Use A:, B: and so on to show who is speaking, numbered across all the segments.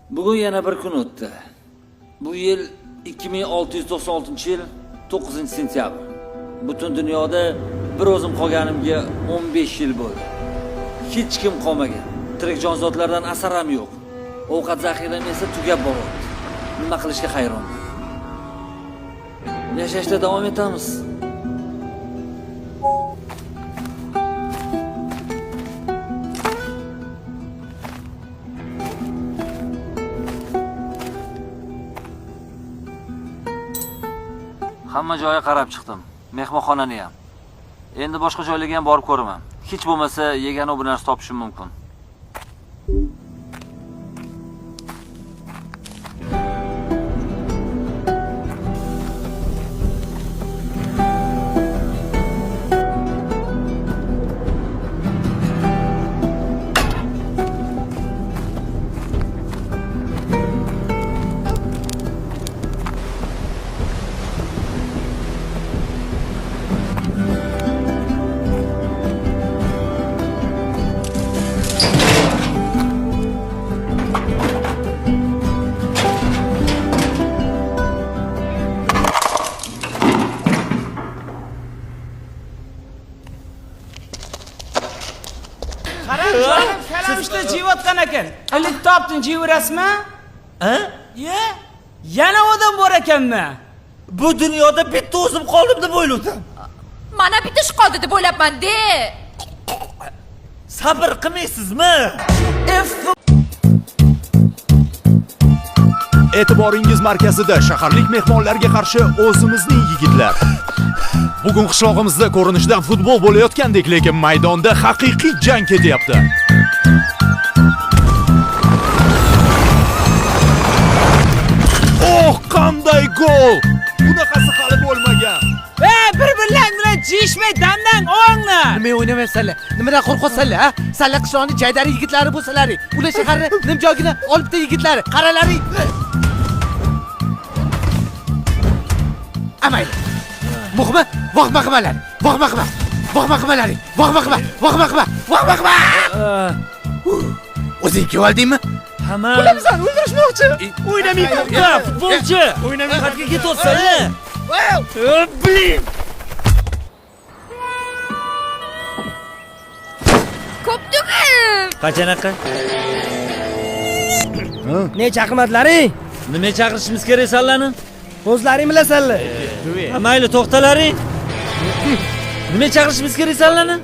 A: Bugun yana bir kun o'tdi. Bu yil 2696-yil 9-sentyabr. Butun dunyoda bir o'zim qolganimga 15 yil bo'ldi. Hech kim qolmagan. Tirik jonzotlardan asar ham yo'q. Ovqat zaxiram esa tugab boryapti. Nima qilishga hayronman. Yashashda davom etamiz. Hamma joyga qarab chiqdim. Mehmonxonani ham. Endi boshqa joylarga ham borib ko'raman. Hech bo'lmasa yegani bir narsa topishim mumkin.
B: Kalamushda jiyotgan ekan. Ilik topding jivirasmi?
C: Ha?
B: Ye? Yana odam bor ekanmi?
C: Bu dunyoda bitta o'zim qoldim deb o'yladim.
D: Mana bitta ish qoldi deb o'ylabman-de.
C: Sabr qilmaysizmi?
E: E'tiboringiz markazida shaharlik mehmonlarga qarshi o'zimizning yigitlar. Bugun qishlog'imizda ko'rinishdan futbol bo'layotgandek, lekin maydonda haqiqiy jang ketyapti. Oh, qanday gol! Bunaqasi hali bo'lmagan.
B: Bir-birlar bilan jishmay damdan o'ngni.
F: Nima o'ynamaysanlar? Nimadan qo'rqasanlar, ha? Sanlar qishloqning jaydari yigitlari bo'lsalaring. Ular shaharni nimjogina olibda yigitlari. Qaralaring. Amayli. Muhimi, voqma qilmalar. Voqma qilma. Voqma qilmalaring. Voqma qilma. Voqma qilma. Voqma qilma. O'zing kim oldingmi?
C: Hamma
F: Ularni o'ldirishmoqchi.
C: o'ynamayapti, futbolchi. O'ynamayapti, ketolsan-a? Blin!
D: Ko'pdugim.
C: Qachanaqa?
B: Ne chaqirmadlaring?
C: Nima chaqirishimiz kerak sanlarni?
B: O'zlaring bilasanlar.
C: Mayli, to'xtalaring. Nima chaqirishimiz kerak sanlarni?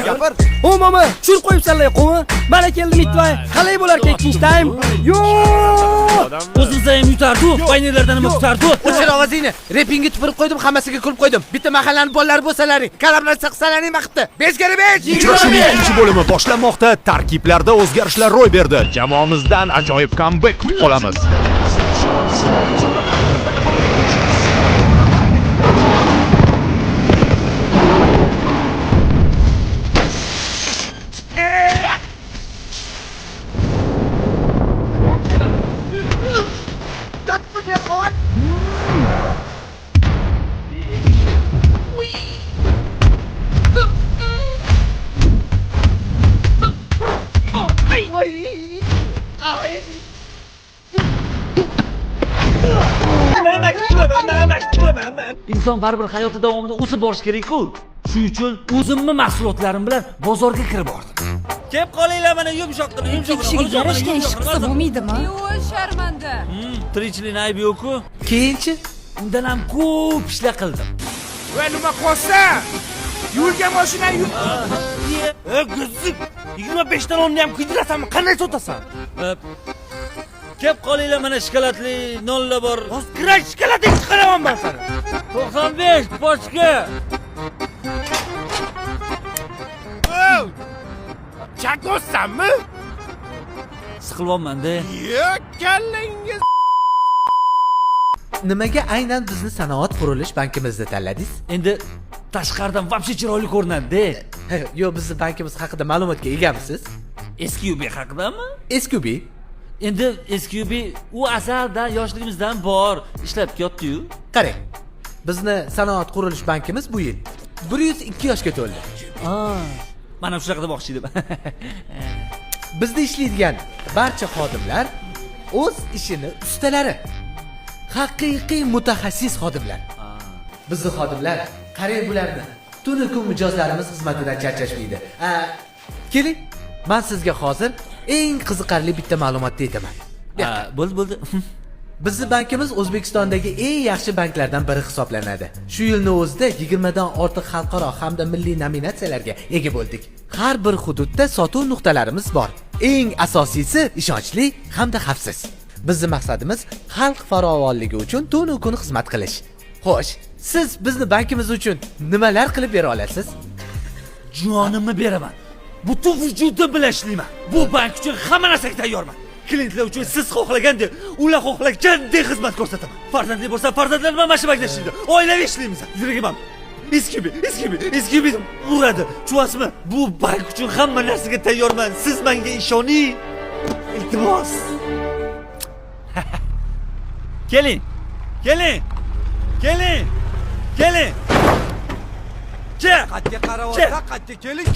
E: Gapir.
B: O mama, tushirib qo'yibsanlar qo'mi? Mana keldim itvoy. Qalay bo'lar ikkinchi taym? Yo'q!
C: O'zimizda ham yutardi, baynerlardan ham yutardi.
F: O'chir ovozingni. Repingga tupurib qo'ydim, hammasiga kulib qo'ydim. Bitta mahallani bolalari bo'lsalaring, kalamlar saqsalaring maqtdi. 5-5.
E: Uchrashuvning ikkinchi bo'limi boshlanmoqda. Tarkiblarda o'zgarishlar ro'y berdi. Jamoamizdan ajoyib comeback olamiz.
C: Inson baribir hayoti davomida o'sib borish kerak-ku. Shuning uchun o'zimni mahsulotlarim bilan bozorga kirib bordim. Kelib qolinglar, mana yumshoqqina,
D: Kishiga yarashgan ish qilsa bo'lmaydimi?
G: Yo'q, sharmanda.
C: Tirikchilikni aybi yo'q-ku.
F: Keyinchi
C: Undan ham ko'p ishlar qildim.
B: Va nima qolsa? Yurgan mashina yur.
C: G'izib, 25 dan onni ham qiydirasanmi? Qanday sotasan? Kelib qolinglar, mana shokoladli nonlar bor.
B: Kiray shikolading chiqaraman men sana.
C: 95 boshqa.
B: Chakossanmi?
C: Siqilyapman-da.
B: Yo'q, kallangiz.
F: nimaga aynan bizni sanoat qurilish bankimizda tanladingiz?
C: Endi tashqaridan vobshe chiroyli ko'rinadi-da.
F: Yo'q, bizni bankimiz haqida ma'lumotga egamisiz?
C: SQB haqidami?
F: SQB.
C: Endi SQB u azaldan yoshligimizdan bor ishlab kelyapti-yu.
F: Qarang. Bizni sanoat qurilish bankimiz bu yil 102 yoshga to'ldi.
C: Mana shunaqa demoqchi edim.
F: Bizda ishlaydigan barcha xodimlar o'z ishini ustalari. Haqiqiy mutaxassis xodimlar. Bizni xodimlar qarang bularni. Tuni kun mijozlarimiz xizmatidan charchashmaydi. Keling, men sizga hozir eng qiziqarli bitta ma'lumotni aytaman.
C: Bo'ldi.
F: Bizning bankimiz O'zbekistondagi eng yaxshi banklardan biri hisoblanadi. Shu yilning o'zida 20 dan ortiq xalqaro hamda milliy nominatsiyalarga ega bo'ldik. Har bir hududda sotuv nuqtalarimiz bor. Eng asosiysi ishonchli hamda xavfsiz. Bizning maqsadimiz xalq farovonligi uchun tunu kun xizmat qilish. Xo'sh, siz bizning bankimiz uchun nimalar qilib bera olasiz?
C: Jonimni beraman. Butun vujudim bilan ishlayman. Bu bank uchun hamma narsaga tayyorman. Klientlar uchun siz xohlagandek, ular xohlagandek xizmat ko'rsataman. Farzandli bo'lsa, farzandlarim mana shu bankda ishlaydi. Oilaviy ishlaymiz. Yuragim eski uradi. Tushunasizmi? Bu bank uchun hamma narsaga tayyorman. Siz menga ishoning. Iltimos. Keling. Qatga qarab olsa, qatga keling.